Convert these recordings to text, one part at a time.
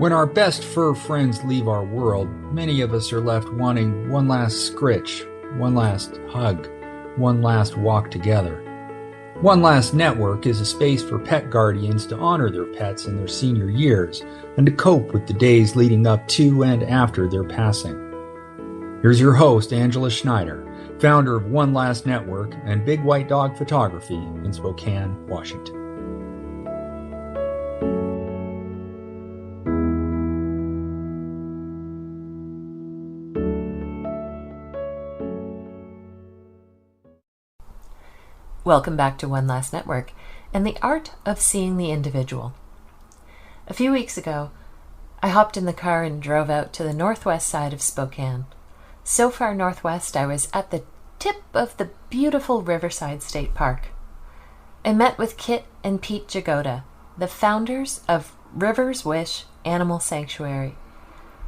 When our best fur friends leave our world, many of us are left wanting one last scritch, one last hug, one last walk together. One Last Network is a space for pet guardians to honor their pets in their senior years and to cope with the days leading up to and after their passing. Here's your host, Angela Schneider, founder of One Last Network and Big White Dog Photography in Spokane, Washington. Welcome back to One Last Network and the art of seeing the individual. A few weeks ago, I hopped in the car and drove out to the northwest side of Spokane. So far northwest, I was at the tip of the beautiful Riverside State Park. I met with Kit and Pete Jagoda, the founders of River's Wish Animal Sanctuary.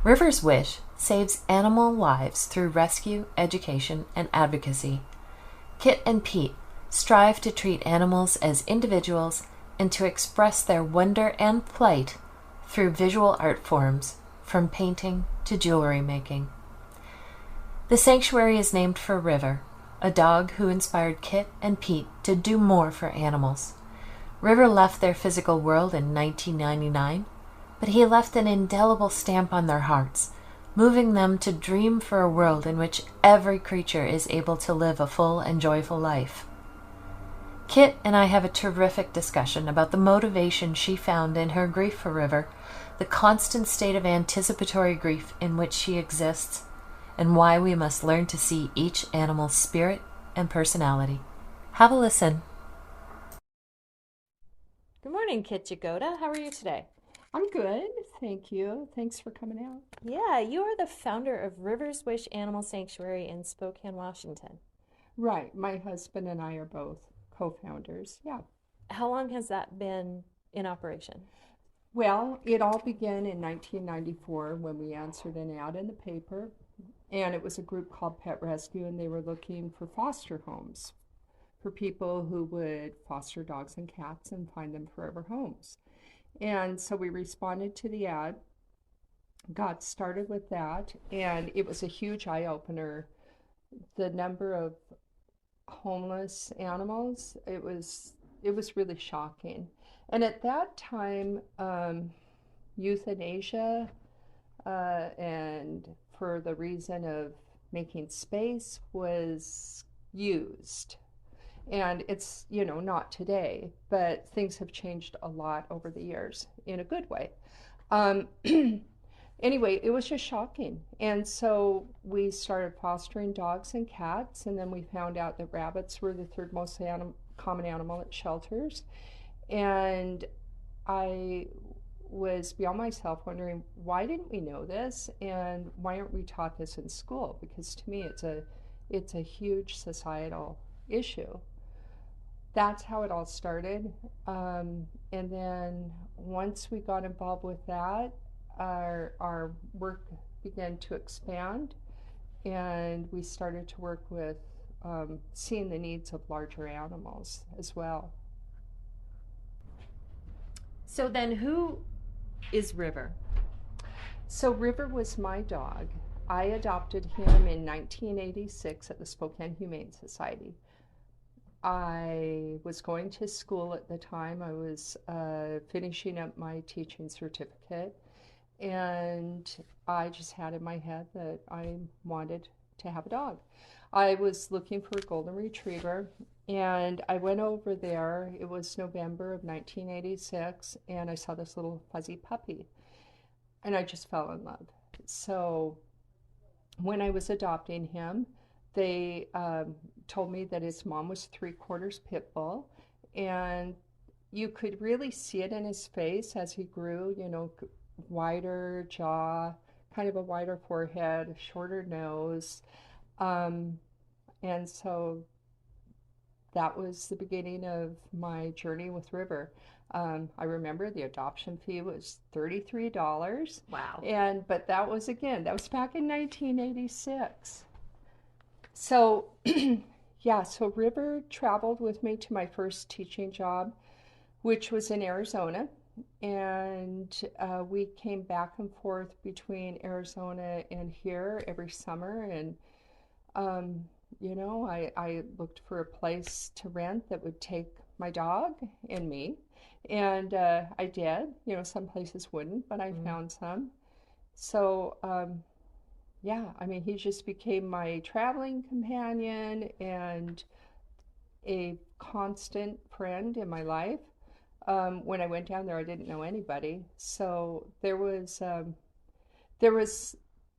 River's Wish saves animal lives through rescue, education, and advocacy. Kit and Pete strive to treat animals as individuals and to express their wonder and plight through visual art forms, from painting to jewelry making. The sanctuary is named for River, a dog who inspired Kit and Pete to do more for animals. River left their physical world in 1999, but he left an indelible stamp on their hearts, moving them to dream for a world in which every creature is able to live a full and joyful life. Kit and I have a terrific discussion about the motivation she found in her grief for River, the constant state of anticipatory grief in which she exists, and why we must learn to see each animal's spirit and personality. Have a listen. Good morning, Kit Jagoda. How are you today? I'm good, thank you. Thanks for coming out. Yeah, you are the founder of River's Wish Animal Sanctuary in Spokane, Washington. Right, my husband and I are both co-founders, yeah. How long has that been in operation? Well, it all began in 1994 when we answered an ad in the paper, and it was a group called Pet Rescue, and they were looking for foster homes for people who would foster dogs and cats and find them forever homes. And so we responded to the ad, got started with that, and it was a huge eye-opener. The number of homeless animals, it was really shocking. And at that time, euthanasia, and for the reason of making space, was used. And it's, not today, but things have changed a lot over the years in a good way. Anyway, it was just shocking. And so we started fostering dogs and cats, and then we found out that rabbits were the third most common animal at shelters. And I was beyond myself wondering, why didn't we know this, and why aren't we taught this in school? Because to me, it's a huge societal issue. That's how it all started. And then once we got involved with that, our work began to expand, and we started to work with seeing the needs of larger animals as well. So then who is River? So River was my dog. I adopted him in 1986 at the Spokane Humane Society. I was going to school at the time. I was finishing up my teaching certificate, and I just had in my head that I wanted to have a dog. I was looking for a golden retriever, and I went over there. It was November of 1986, and I saw this little fuzzy puppy, and I just fell in love. So when I was adopting him, they told me that his mom was 3/4 pit bull, and you could really see it in his face as he grew, wider jaw, kind of a wider forehead, shorter nose. And so that was the beginning of my journey with River. I remember the adoption fee was $33. Wow. But that was back in 1986. So, yeah, so River traveled with me to my first teaching job, which was in Arizona. and we came back and forth between Arizona and here every summer. And I looked for a place to rent that would take my dog and me. And I did. Some places wouldn't, but I found some. So, yeah, I mean, he just became my traveling companion and a constant friend in my life. When I went down there, I didn't know anybody. So there was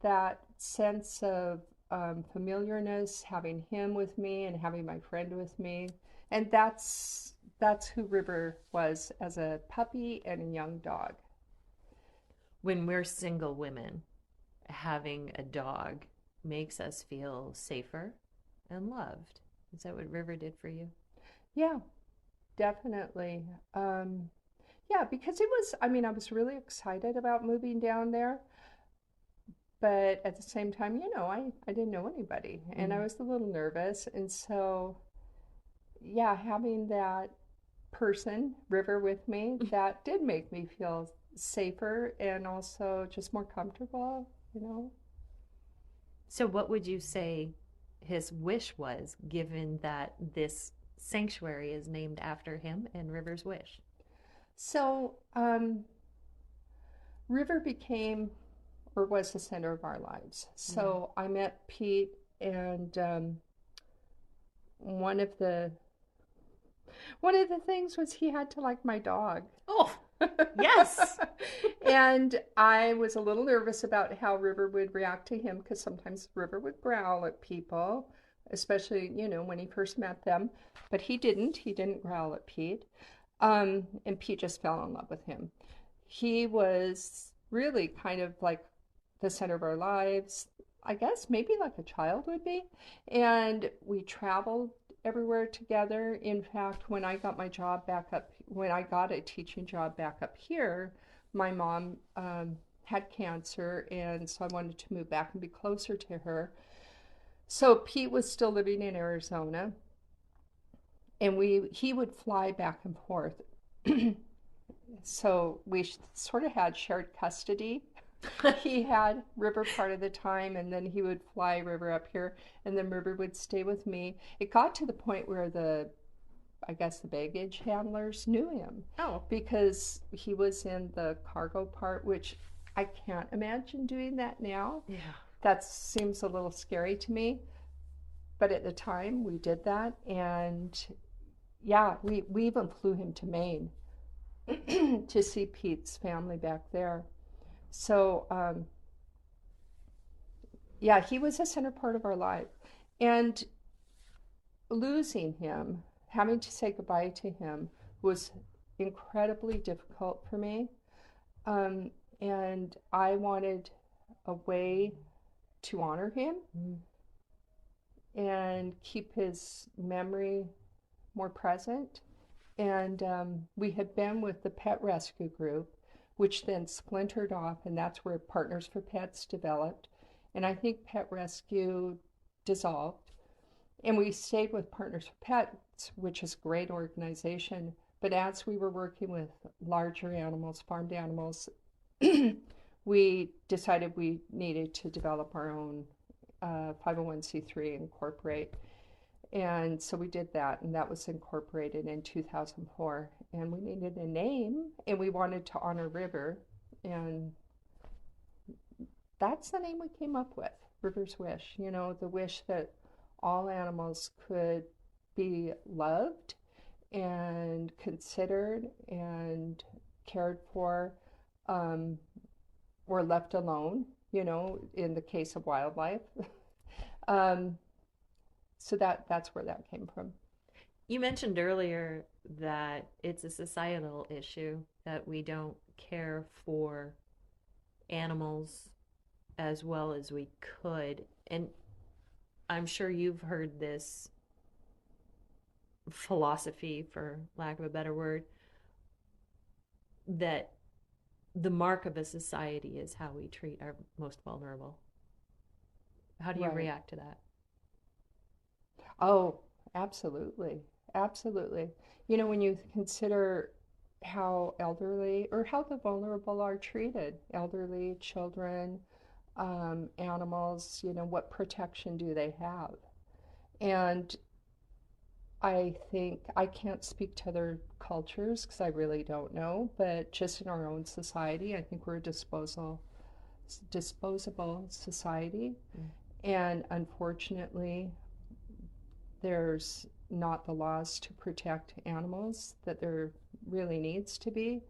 that sense of familiarness, having him with me and having my friend with me, and that's who River was as a puppy and a young dog. When we're single women, having a dog makes us feel safer and loved. Is that what River did for you? Yeah, definitely. Yeah, because it was, I mean, I was really excited about moving down there, but at the same time, I didn't know anybody and I Mm. was a little nervous. And so, yeah, having that person, River, with me, that did make me feel safer and also just more comfortable. So, what would you say his wish was, given that this sanctuary is named after him and River's wish? So, River became or was the center of our lives. Yeah. So I met Pete, and one of the one of the things was he had to like my dog. Oh, yes. And I was a little nervous about how River would react to him because sometimes River would growl at people, especially, when he first met them. But he didn't. He didn't growl at Pete. And Pete just fell in love with him. He was really kind of like the center of our lives, I guess, maybe like a child would be. And we traveled everywhere together. In fact, when I got a teaching job back up here, my mom had cancer, and so I wanted to move back and be closer to her. So Pete was still living in Arizona, and he would fly back and forth. So we sort of had shared custody. He had River part of the time, and then he would fly River up here, and then River would stay with me. It got to the point where I guess the baggage handlers knew him Oh, because he was in the cargo part, which I can't imagine doing that now. yeah. That seems a little scary to me. But at the time, we did that, and yeah, we even flew him to Maine to see Pete's family back there. So, yeah, he was a center part of our life. And losing him, having to say goodbye to him, was incredibly difficult for me. Um, and I wanted a way to honor him Mm. and keep his memory more present. And we had been with the pet rescue group, which then splintered off, and that's where Partners for Pets developed. And I think Pet Rescue dissolved. And we stayed with Partners for Pets, which is a great organization. But as we were working with larger animals, farmed animals, we decided we needed to develop our own 501c3, incorporate. And so we did that, and that was incorporated in 2004. And we needed a name, and we wanted to honor River, and that's the name we came up with, River's Wish. The wish that all animals could be loved and considered and cared for, um, or left alone, in the case of wildlife. um, so that's where that came from. You mentioned earlier that it's a societal issue that we don't care for animals as well as we could. And I'm sure you've heard this philosophy, for lack of a better word, that the mark of a society is how we treat our most vulnerable. How do you Right. react to that? Oh, absolutely. Absolutely. When you consider how elderly or how the vulnerable are treated. Elderly, children, animals, what protection do they have? And I think I can't speak to other cultures because I really don't know, but just in our own society, I think we're a disposable society. Mm. And unfortunately, there's not the laws to protect animals that there really needs to be.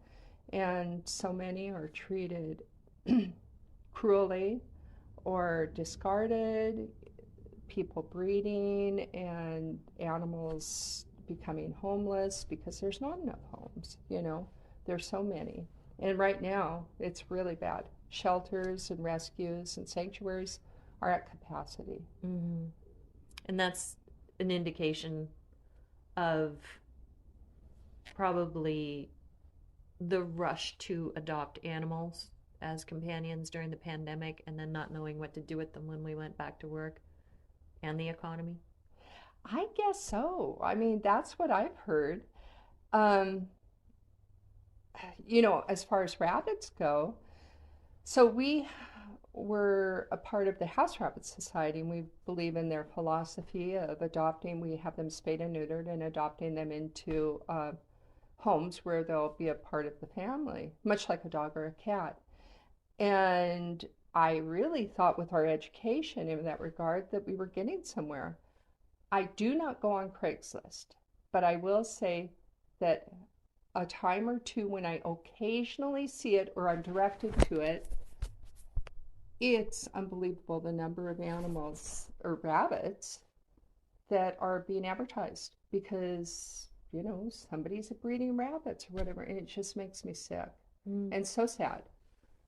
And so many are treated cruelly or discarded, people breeding and animals becoming homeless because there's not enough homes. There's so many. And right now, it's really bad. Shelters and rescues and sanctuaries are at capacity. Mm-hmm. And that's an indication of probably the rush to adopt animals as companions during the pandemic and then not knowing what to do with them when we went back to work and the economy. I guess so. I mean, that's what I've heard. Um, as far as rabbits go, so we were a part of the House Rabbit Society, and we believe in their philosophy of adopting. We have them spayed and neutered and adopting them into homes where they'll be a part of the family, much like a dog or a cat. And I really thought with our education in that regard that we were getting somewhere. I do not go on Craigslist, but I will say that a time or two when I occasionally see it or I'm directed to it, it's unbelievable the number of animals or rabbits that are being advertised because, somebody's breeding rabbits or whatever, and it just makes me sick and so sad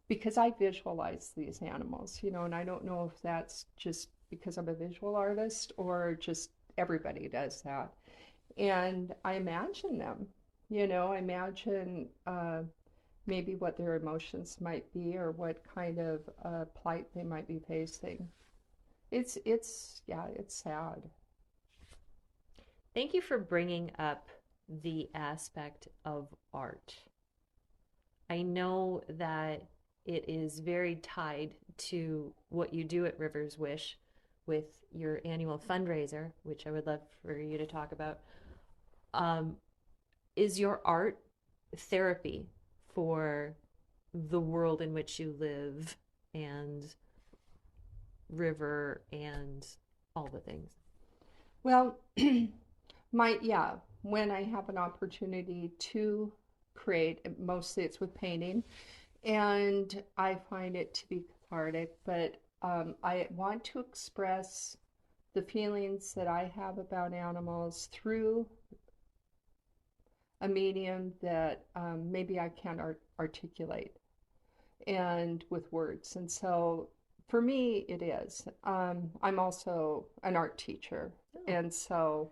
because I visualize these animals, and I don't know if that's just because I'm a visual artist or just everybody does that. And I imagine them, I imagine maybe what their emotions might be or what kind of plight they might be facing. It's sad. Thank you for bringing up the aspect of art. I know that it is very tied to what you do at Rivers Wish with your annual fundraiser, which I would love for you to talk about. Is your art therapy for the world in which you live and river and all the things? Well, when I have an opportunity to create, mostly it's with painting, and I find it to be cathartic, but I want to express the feelings that I have about animals through a medium that maybe I can't articulate and with words. And so for me, it is. I'm also an art teacher. And so,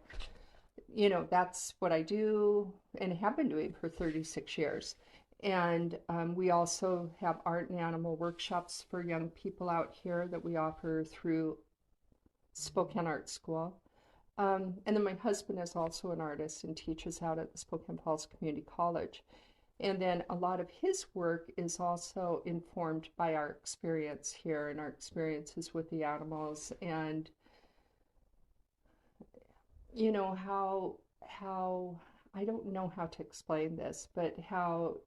that's what I do and have been doing for 36 years. And we also have art and animal workshops for young people out here that we offer through Spokane Art School. And then my husband is also an artist and teaches out at the Spokane Falls Community College. And then a lot of his work is also informed by our experience here and our experiences with the animals and how I don't know how to explain this, but how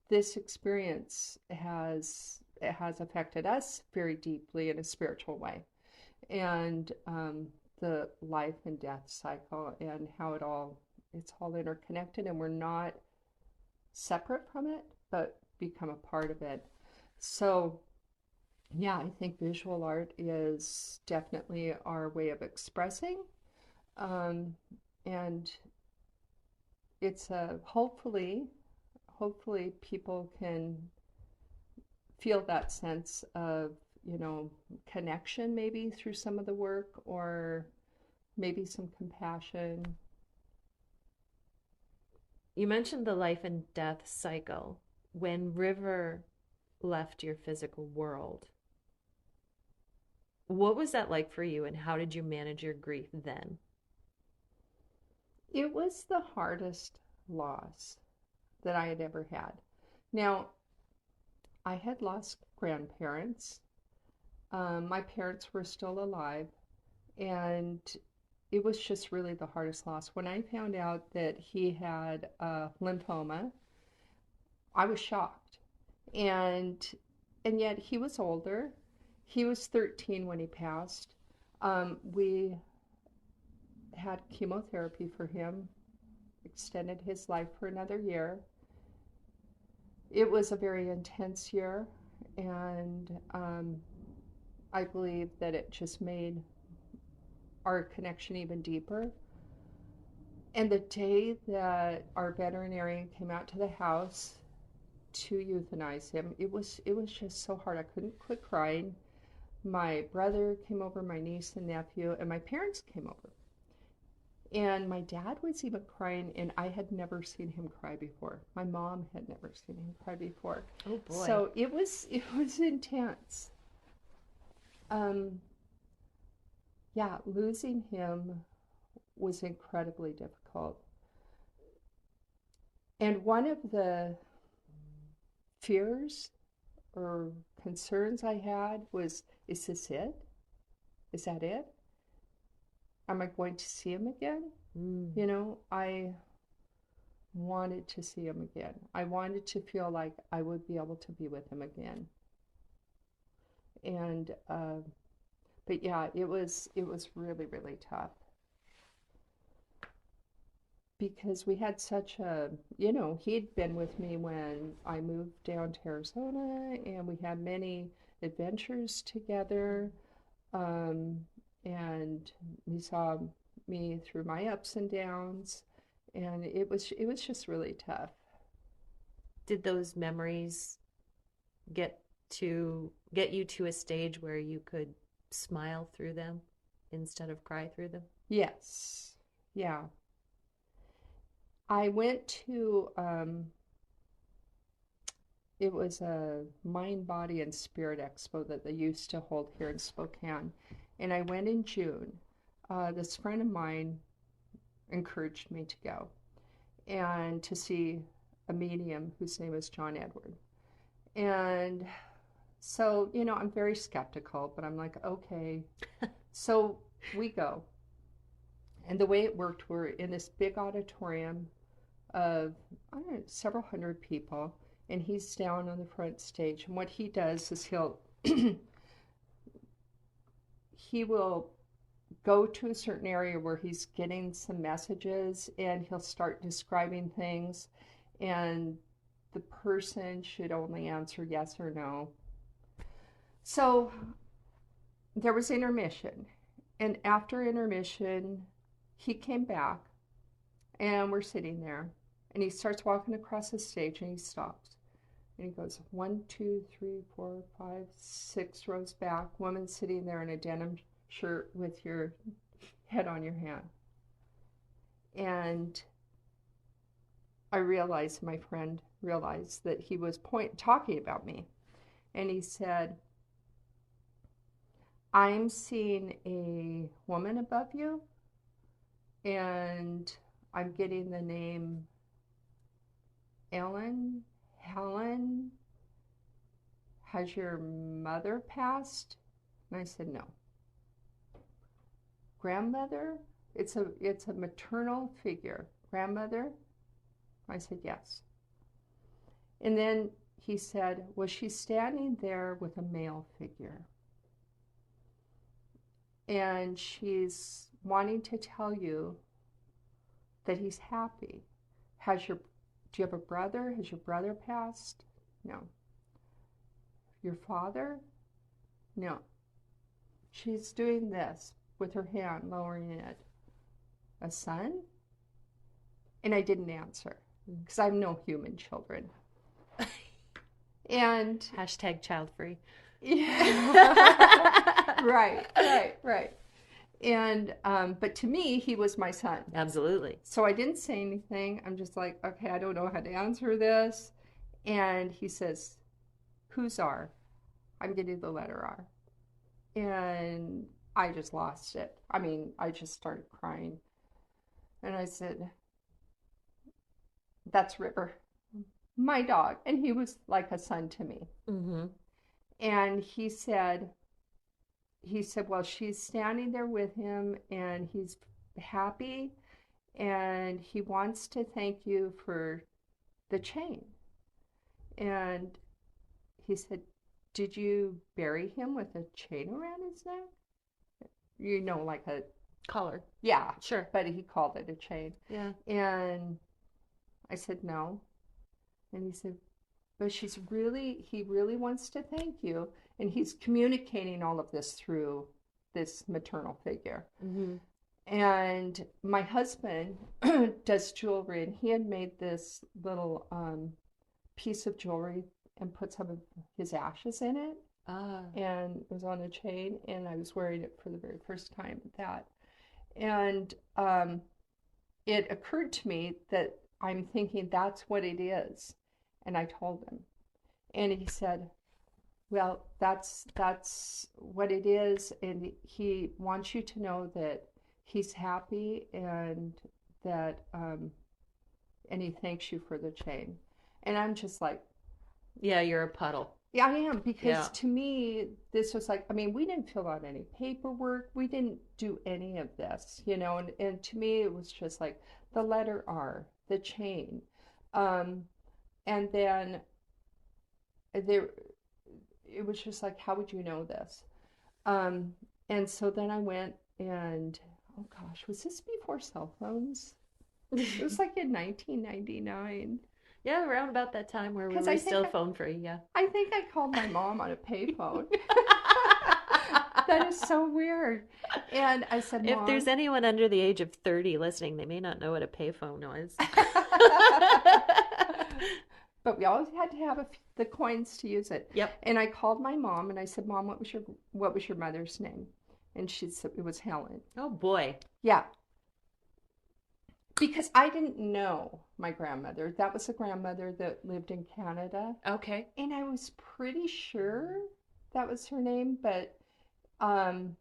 this experience has affected us very deeply in a spiritual way. And the life and death cycle and how it's all interconnected and we're not separate from it, but become a part of it. So, yeah, I think visual art is definitely our way of expressing. And it's hopefully people can feel that sense of, connection maybe through some of the work or maybe some compassion. You mentioned the life and death cycle. When River left your physical world, what was that like for you and how did you manage your grief then? It was the hardest loss. that I had ever had. Now, I had lost grandparents. My parents were still alive, and it was just really the hardest loss. When I found out that he had lymphoma, I was shocked. And yet he was older. He was 13 when he passed. We had chemotherapy for him, extended his life for another year. It was a very intense year, and I believe that it just made our connection even deeper. And the day that our veterinarian came out to the house to euthanize him, it was just so hard. I couldn't quit crying. My brother came over, my niece and nephew, and my parents came over. And my dad was even crying, and I had never seen him cry before. My mom had never seen him cry before. Oh boy. So it was intense. Yeah, losing him was incredibly difficult. And one of the fears or concerns I had was, is this it? Is that it? Am I going to see him again? You know, I wanted to see him again. I wanted to feel like I would be able to be with him again. And but yeah, it was really, really tough. Because we had such a, you know, he'd been with me when I moved down to Arizona, and we had many adventures together. And he saw me through my ups and downs, and it was just really tough. Did those memories get you to a stage where you could smile through them instead of cry through them? Yes. Yeah. I went to, it was a mind, body, and spirit expo that they used to hold here in Spokane. And I went in June. This friend of mine encouraged me to go and to see a medium whose name is John Edward. And so, you know, I'm very skeptical, but I'm like, okay. So we go. And the way it worked, we're in this big auditorium of, I don't know, several hundred people, and he's down on the front stage. And what he does is he will go to a certain area where he's getting some messages, and he'll start describing things, and the person should only answer yes or no. So there was intermission, and after intermission, he came back, and we're sitting there, and he starts walking across the stage, and he stops. And he goes, 1, 2, 3, 4, 5, 6 rows back, woman sitting there in a denim shirt with your head on your hand. And I realized, my friend realized, that he was talking about me. And he said, I'm seeing a woman above you, and I'm getting the name Ellen, Helen. Has your mother passed? And I said, no. Grandmother? It's a maternal figure. Grandmother? I said, yes. And then he said, was she standing there with a male figure? And she's wanting to tell you that he's happy. Do you have a brother? Has your brother passed? No. Your father? No. She's doing this with her hand, lowering it. A son? And I didn't answer, because I have no human children. And Hashtag child free. yeah. Right. And but to me, he was my son. Absolutely. So I didn't say anything. I'm just like, okay, I don't know how to answer this. And he says, who's R? I'm getting the letter R. And I just lost it. I mean, I just started crying. And I said, that's River. my dog, and he was like a son to me. Mm-hmm. And he said, well, she's standing there with him and he's happy and he wants to thank you for the chain. And he said, did you bury him with a chain around his neck? Like a Collar. yeah, Sure. but he called it a chain. Yeah. And I said, no. And he said, but he really wants to thank you. And he's communicating all of this through this maternal figure. Mm-hmm. And my husband does jewelry, and he had made this little piece of jewelry and put some of his ashes in it. And it was on a chain, and I was wearing it for the very first time at that. And it occurred to me that I'm thinking that's what it is. And I told him. And he said, well, that's what it is. And he wants you to know that he's happy and that, and he thanks you for the chain. And I'm just like, yeah, you're a puddle. yeah, I am, because to me, this was like, I mean, we didn't fill out any paperwork. We didn't do any of this, and to me, it was just like the letter R, the chain. And then there, it was just like, how would you know this? And so then I went and, oh gosh, was this before cell phones? It was like in 1999. Yeah, around about that time where we were still phone free, yeah. I think I called my mom on a payphone. That is so weird. And I said, Mom, if there's anyone under the age of 30 listening, they may not know what a payphone is. But we always had to have the coins to use it. Yep. And I called my mom and I said, Mom, what was your mother's name? And she said it was Helen. Oh boy. Yeah. Because I didn't know my grandmother. That was a grandmother that lived in Canada. Okay. And I was pretty sure that was her name, but and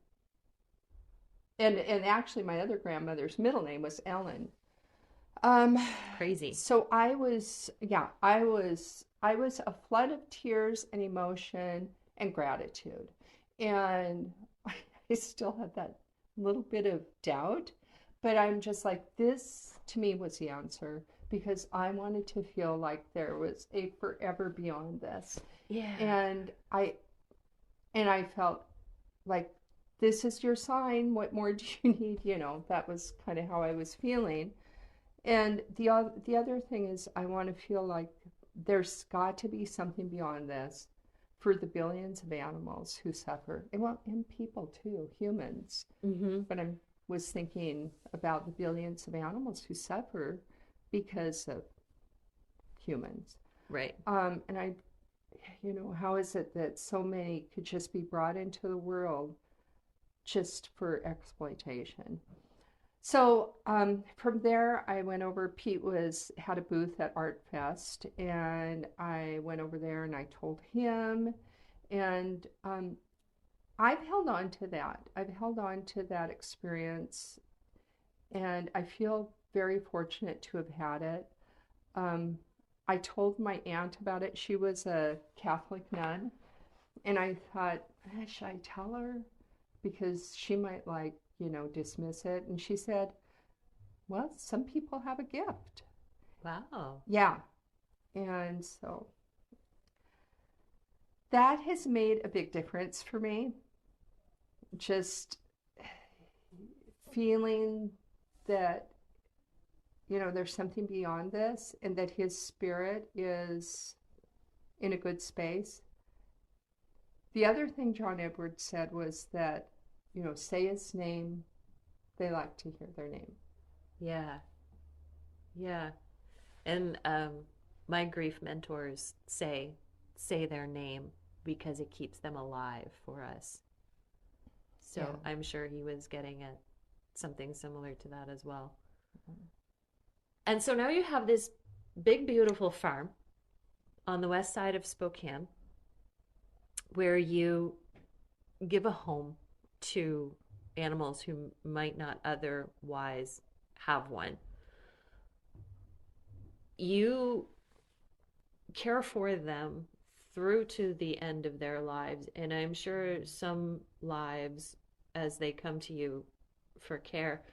actually my other grandmother's middle name was Ellen. Crazy. So I was a flood of tears and emotion and gratitude. And I still had that little bit of doubt, but I'm just like, this to me was the answer, because I wanted to feel like there was a forever beyond this. Yeah. And I felt like, this is your sign. What more do you need? That was kind of how I was feeling. And the other thing is, I want to feel like there's got to be something beyond this for the billions of animals who suffer. And people too, humans. Mm-hmm. But I was thinking about the billions of animals who suffer because of humans. Right. And I, how is it that so many could just be brought into the world just for exploitation? So from there, I went over. Pete had a booth at Art Fest, and I went over there and I told him, and I've held on to that. I've held on to that experience, and I feel very fortunate to have had it. I told my aunt about it. She was a Catholic nun, and I thought, should I tell her? Because she might dismiss it. And she said, well, some people have a gift. Wow. Yeah. And so that has made a big difference for me. Just feeling that, there's something beyond this, and that his spirit is in a good space. The other thing John Edwards said was that, say his name. They like to hear their name. Yeah. Yeah. And my grief mentors say their name because it keeps them alive for us. So yeah. I'm sure he was getting at something similar to that as well. Mm-hmm. And so now you have this big, beautiful farm on the west side of Spokane where you give a home to animals who might not otherwise have one. You care for them through to the end of their lives. And I'm sure some lives, as they come to you for care,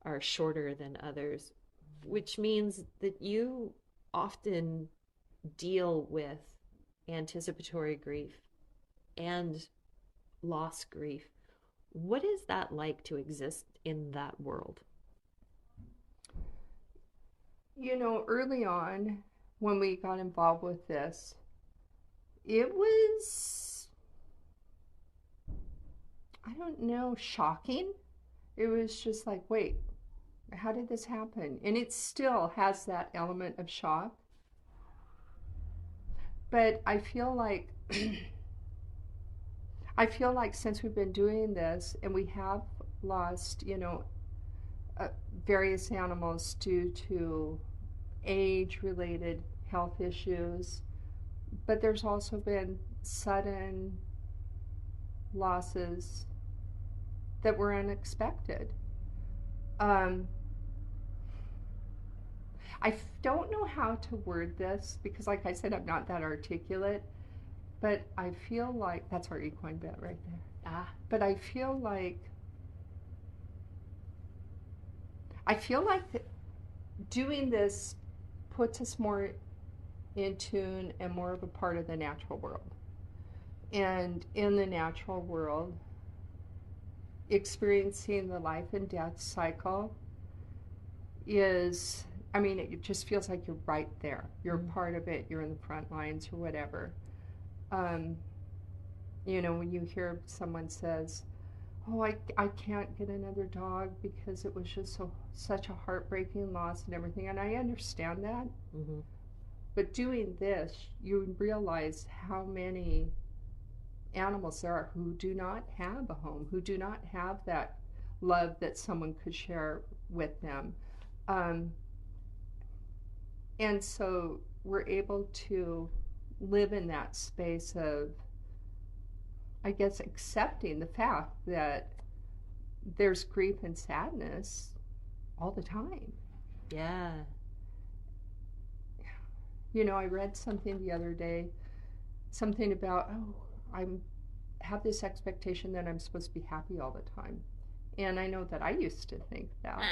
are shorter than others, which means that you often deal with anticipatory grief and loss grief. What is that like to exist in that world? Early on, when we got involved with this, it was, I don't know, shocking. It was just like, wait, how did this happen? And it still has that element of shock. But I feel like since we've been doing this and we have lost, various animals due to age-related health issues, but there's also been sudden losses that were unexpected. I don't know how to word this because, like I said, I'm not that articulate, but I feel like that's our equine vet right there. But I feel like that doing this puts us more in tune and more of a part of the natural world. And in the natural world, experiencing the life and death cycle is, it just feels like you're right there. You're part of it. You're in the front lines or whatever. When you hear someone says, oh, I can't get another dog because it was just such a heartbreaking loss and everything. And I understand that. Mm-hmm. But doing this, you realize how many animals there are who do not have a home, who do not have that love that someone could share with them. And so we're able to live in that space of, I guess, accepting the fact that there's grief and sadness all the time. Yeah. I read something the other day, something about, I have this expectation that I'm supposed to be happy all the time. And I know that I used to think that.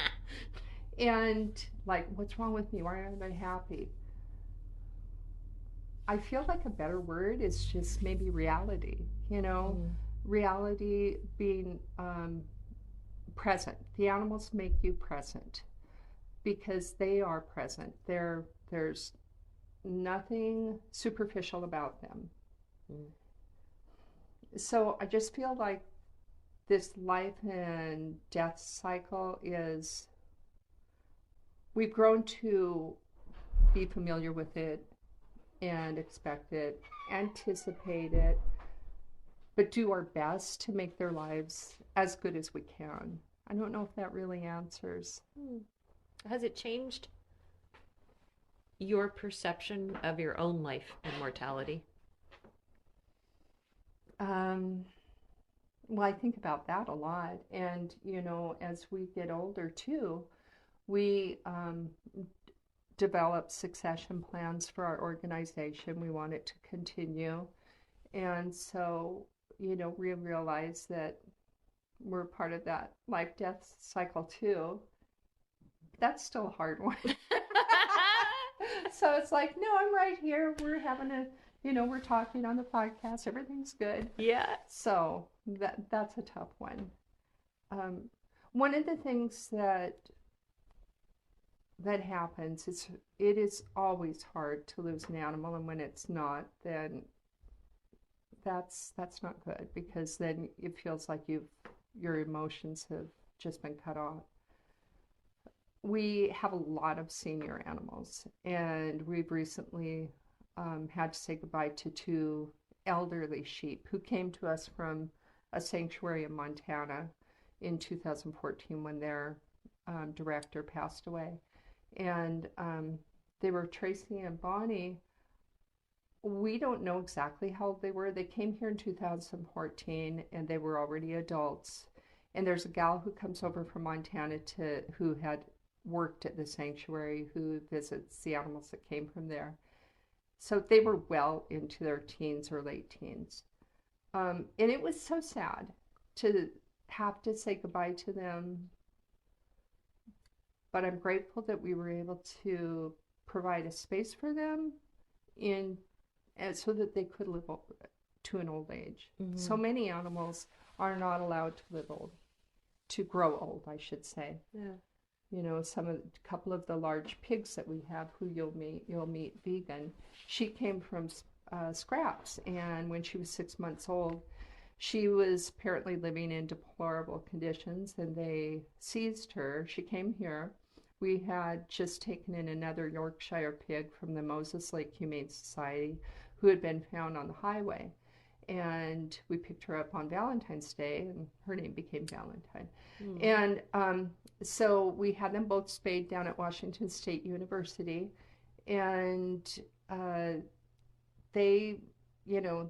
And like, what's wrong with me? Why aren't I happy? I feel like a better word is just maybe reality, reality being present. The animals make you present because they are present. There's nothing superficial about them. So I just feel like this life and death cycle is, we've grown to be familiar with it and expect it, anticipate it, but do our best to make their lives as good as we can. I don't know if that really answers. Has it changed your perception of your own life and mortality? Well, I think about that a lot. And, as we get older too, we develop succession plans for our organization. We want it to continue. And so, we realize that we're part of that life-death cycle too. That's still a hard one. So it's like, no, I'm right here. We're having we're talking on the podcast. Everything's good. Yeah. So that's a tough one. One of the things that happens is it is always hard to lose an animal, and when it's not, then that's not good, because then it feels like your emotions have just been cut off. We have a lot of senior animals, and we've recently had to say goodbye to 2 elderly sheep who came to us from a sanctuary in Montana in 2014 when their director passed away. And they were Tracy and Bonnie. We don't know exactly how old they were. They came here in 2014 and they were already adults. And there's a gal who comes over from Montana who had worked at the sanctuary, who visits the animals that came from there. So they were well into their teens or late teens. And it was so sad to have to say goodbye to them. But I'm grateful that we were able to provide a space for them in so that they could live to an old age. Mm-hmm. So many animals are not allowed to live old, to grow old, I should say. Yeah. You know, a couple of the large pigs that we have, who you'll meet Vegan. She came from scraps, and when she was 6 months old, she was apparently living in deplorable conditions, and they seized her. She came here. We had just taken in another Yorkshire pig from the Moses Lake Humane Society who had been found on the highway. And we picked her up on Valentine's Day, and her name became Valentine. Mm. And so we had them both spayed down at Washington State University. And they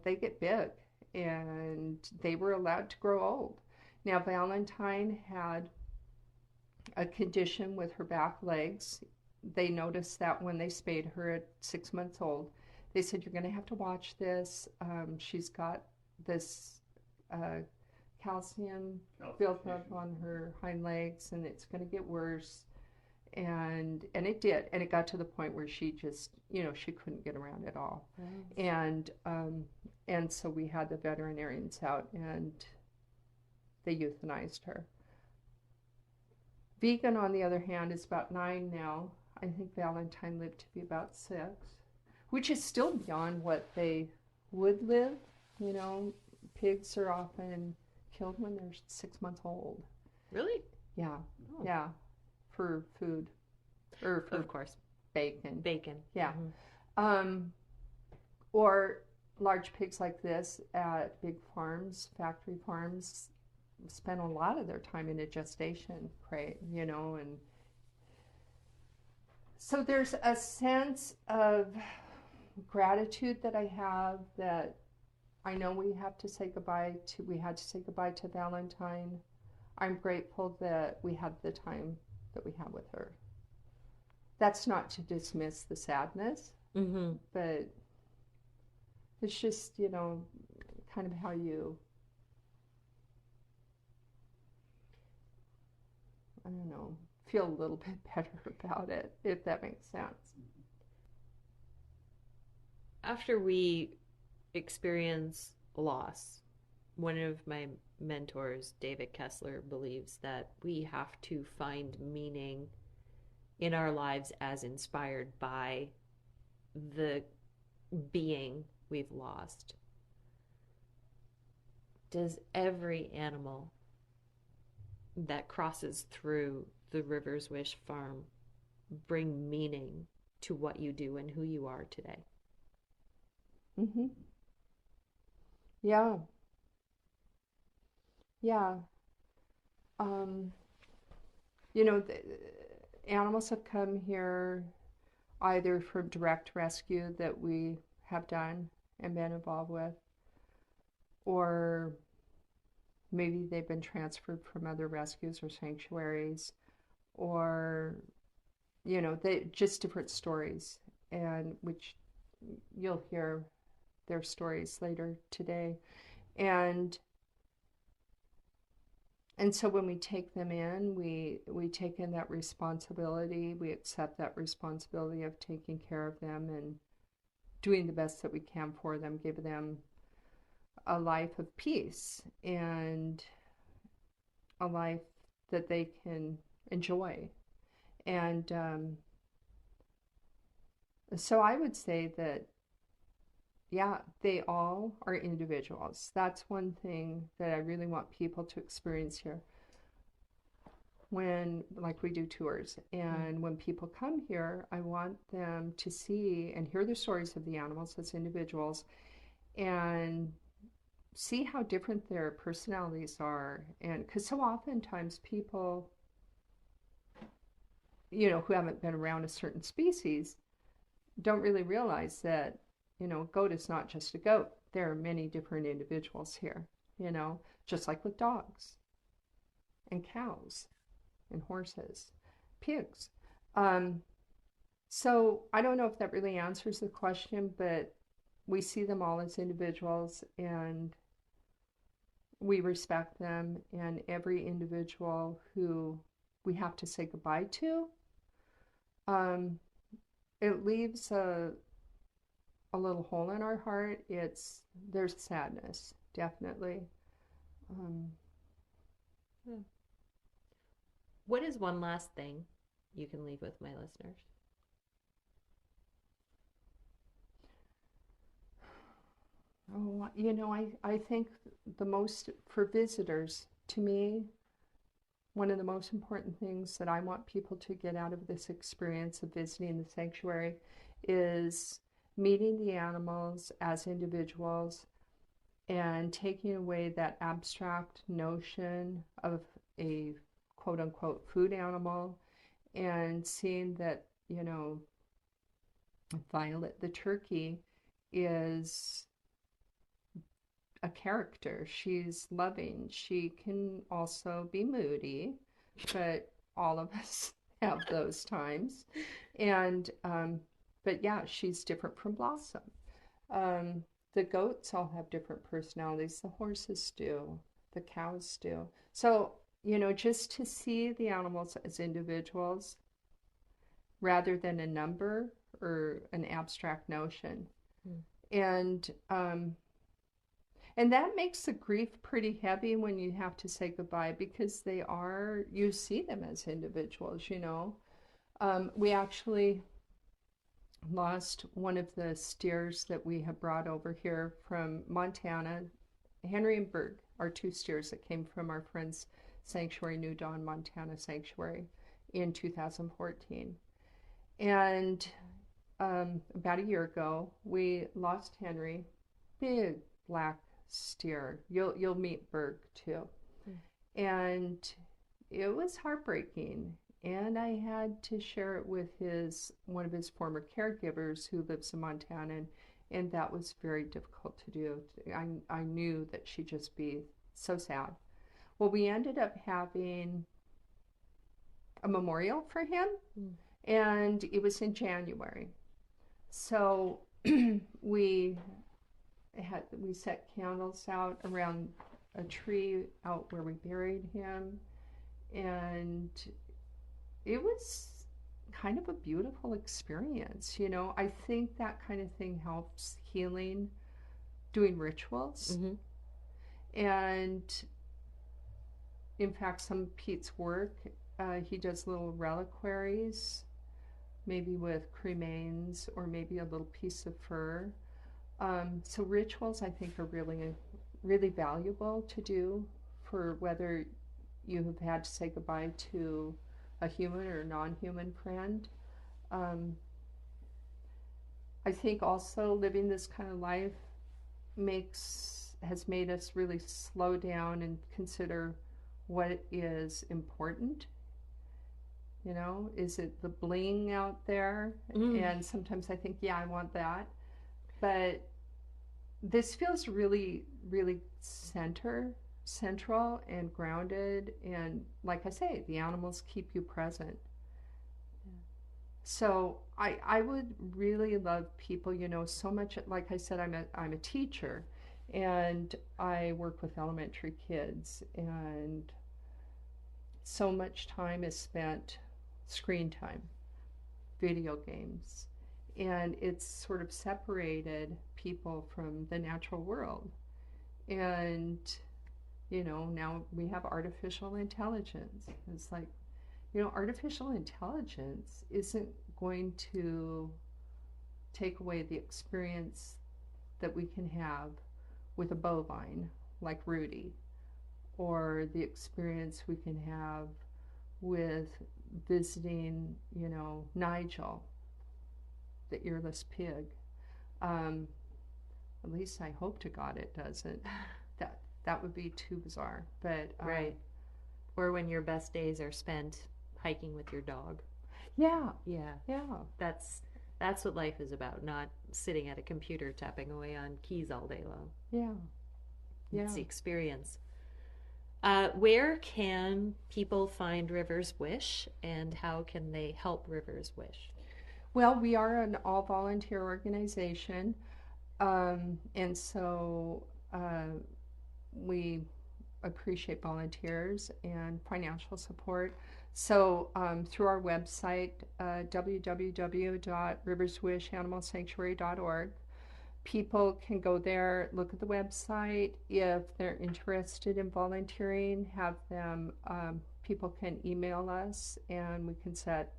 get big, and they were allowed to grow old. Now, Valentine had a condition with her back legs. They noticed that when they spayed her at 6 months old. They said, you're going to have to watch this. She's got this calcium built up on her hind legs, and it's going to get worse. And it did. And it got to the point where she just, she couldn't get around at all. Nice. And so we had the veterinarians out, and they euthanized her. Vegan, on the other hand, is about 9 now. I think Valentine lived to be about 6, which is still beyond what they would live. Pigs are often killed when they're 6 months old. Really? Yeah. Oh. Yeah. For food. Or for, of course, bacon. Yeah. Mm-hmm. Or large pigs like this at big farms, factory farms, spend a lot of their time in a gestation crate, and so there's a sense of gratitude that I have, that I know we had to say goodbye to Valentine. I'm grateful that we had the time that we had with her. That's not to dismiss the sadness, mm-hmm. but it's just, kind of how you, I don't know, feel a little bit better about it, if that makes sense. After we experience loss, one of my mentors, David Kessler, believes that we have to find meaning in our lives as inspired by the being we've lost. Does every animal that crosses through the River's Wish farm bring meaning to what you do and who you are today? Mm-hmm. Yeah. Yeah. The animals have come here either for direct rescue that we have done and been involved with, or maybe they've been transferred from other rescues or sanctuaries, or, they just different stories, and which you'll hear their stories later today. And so when we take them in, we take in that responsibility. We accept that responsibility of taking care of them and doing the best that we can for them, give them a life of peace and a life that they can enjoy. And so I would say that, yeah, they all are individuals. That's one thing that I really want people to experience here. When, like, we do tours, and when people come here, I want them to see and hear the stories of the animals as individuals, and see how different their personalities are. And because so oftentimes people, who haven't been around a certain species, don't really realize that, a goat is not just a goat. There are many different individuals here, just like with dogs and cows and horses, pigs. So I don't know if that really answers the question, but we see them all as individuals and we respect them, and every individual who we have to say goodbye to, um, it leaves a little hole in our heart. There's sadness, definitely. Um, What is one last thing you can leave with my listeners? oh, I think for visitors, to me, one of the most important things that I want people to get out of this experience of visiting the sanctuary is meeting the animals as individuals and taking away that abstract notion of a quote unquote food animal and seeing that, Violet the turkey is a character. She's loving. She can also be moody, but all of us have those times. And, but yeah, she's different from Blossom. The goats all have different personalities. The horses do. The cows do. So, just to see the animals as individuals rather than a number or an abstract notion. Mm. And that makes the grief pretty heavy when you have to say goodbye, because you see them as individuals, We actually lost one of the steers that we have brought over here from Montana. Henry and Berg are two steers that came from our friend's sanctuary, New Dawn, Montana Sanctuary, in 2014. And about a year ago, we lost Henry, big black steer. You'll meet Berg too. And it was heartbreaking. And I had to share it with one of his former caregivers who lives in Montana, and that was very difficult to do. I knew that she'd just be so sad. Well, we ended up having a memorial for him, and it was in January. So we set candles out around a tree out where we buried him, and it was kind of a beautiful experience. I think that kind of thing helps healing, doing rituals. Mm-hmm. And in fact, some of Pete's work, he does little reliquaries, maybe with cremains or maybe a little piece of fur. So rituals, I think, are really, really valuable to do for whether you have had to say goodbye to a human or non-human friend. I think also living this kind of life has made us really slow down and consider what is important. Is it the bling out there? And sometimes I think, yeah, I want that. But this feels really, really central and grounded, and like I say, the animals keep you present. Yeah. So I would really love people, so much. Like I said, I'm a teacher, and I work with elementary kids, and so much time is spent screen time, video games, and it's sort of separated people from the natural world. And now we have artificial intelligence. It's like, artificial intelligence isn't going to take away the experience that we can have with a bovine like Rudy, or the experience we can have with visiting, Nigel, the earless pig. At least I hope to God it doesn't. That would be too bizarre. But right. Or when your best days are spent hiking with your dog. Yeah. Yeah. That's what life is about, not sitting at a computer tapping away on keys all day long. Yeah. It's the experience. Where can people find River's Wish, and how can they help River's Wish? Well, we are an all-volunteer organization, and so we appreciate volunteers and financial support. So through our website, www.riverswishanimalsanctuary.org, people can go there, look at the website. If they're interested in volunteering, have them, people can email us and we can set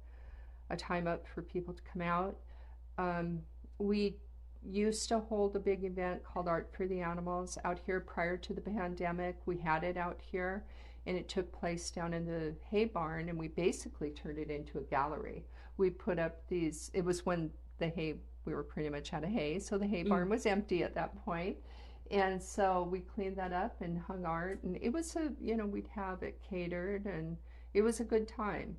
a time up for people to come out. We used to hold a big event called Art for the Animals out here prior to the pandemic. We had it out here, and it took place down in the hay barn, and we basically turned it into a gallery. We put up these, it was when we were pretty much out of hay, so the hay barn was empty at that point. And so we cleaned that up and hung art, and it was we'd have it catered, and it was a good time.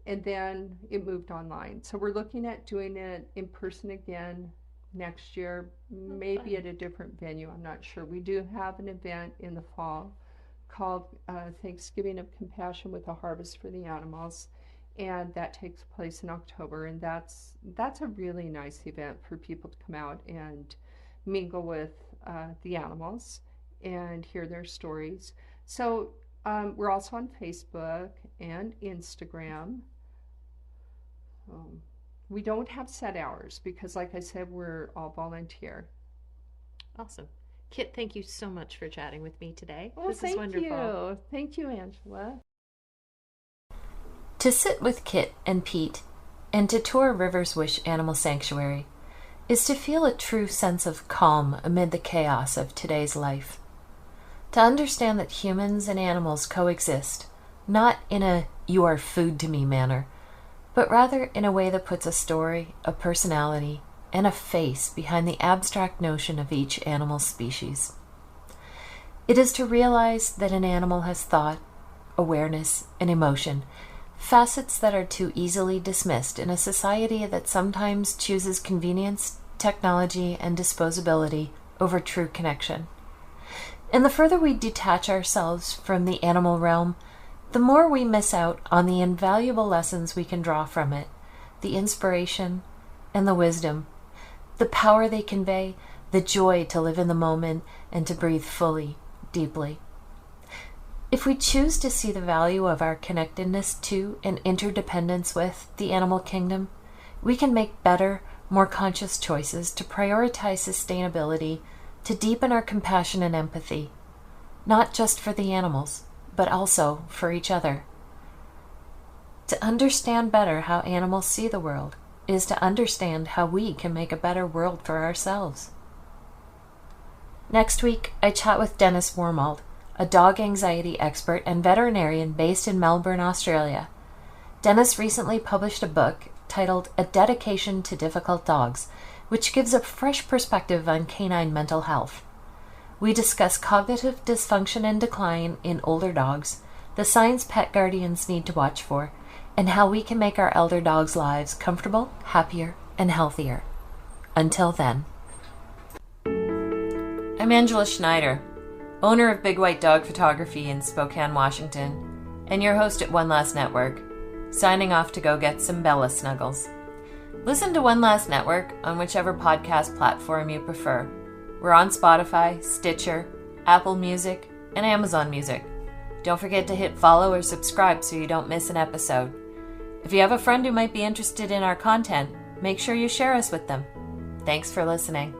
And then it moved online. So we're looking at doing it in person again next year, maybe at a different venue. I'm not sure. We do have an event in the fall called Thanksgiving of Compassion with a Harvest for the Animals, and that takes place in October. And that's a really nice event for people to come out and mingle with the animals and hear their stories. So we're also on Facebook and Instagram. We don't have set hours because, like I said, we're all volunteer. Awesome. Kit, thank you so much for chatting with me today. Well, this is wonderful. You. Thank you, Angela. To sit with Kit and Pete and to tour Rivers Wish Animal Sanctuary is to feel a true sense of calm amid the chaos of today's life. To understand that humans and animals coexist, not in a "you are food to me" manner, but rather in a way that puts a story, a personality, and a face behind the abstract notion of each animal species. It is to realize that an animal has thought, awareness, and emotion, facets that are too easily dismissed in a society that sometimes chooses convenience, technology, and disposability over true connection. And the further we detach ourselves from the animal realm, the more we miss out on the invaluable lessons we can draw from it, the inspiration and the wisdom, the power they convey, the joy to live in the moment and to breathe fully, deeply. If we choose to see the value of our connectedness to and interdependence with the animal kingdom, we can make better, more conscious choices to prioritize sustainability, to deepen our compassion and empathy, not just for the animals, but also for each other. To understand better how animals see the world is to understand how we can make a better world for ourselves. Next week, I chat with Dennis Wormald, a dog anxiety expert and veterinarian based in Melbourne, Australia. Dennis recently published a book titled A Dedication to Difficult Dogs, which gives a fresh perspective on canine mental health. We discuss cognitive dysfunction and decline in older dogs, the signs pet guardians need to watch for, and how we can make our elder dogs' lives comfortable, happier, and healthier. Until then. I'm Angela Schneider, owner of Big White Dog Photography in Spokane, Washington, and your host at One Last Network, signing off to go get some Bella snuggles. Listen to One Last Network on whichever podcast platform you prefer. We're on Spotify, Stitcher, Apple Music, and Amazon Music. Don't forget to hit follow or subscribe so you don't miss an episode. If you have a friend who might be interested in our content, make sure you share us with them. Thanks for listening.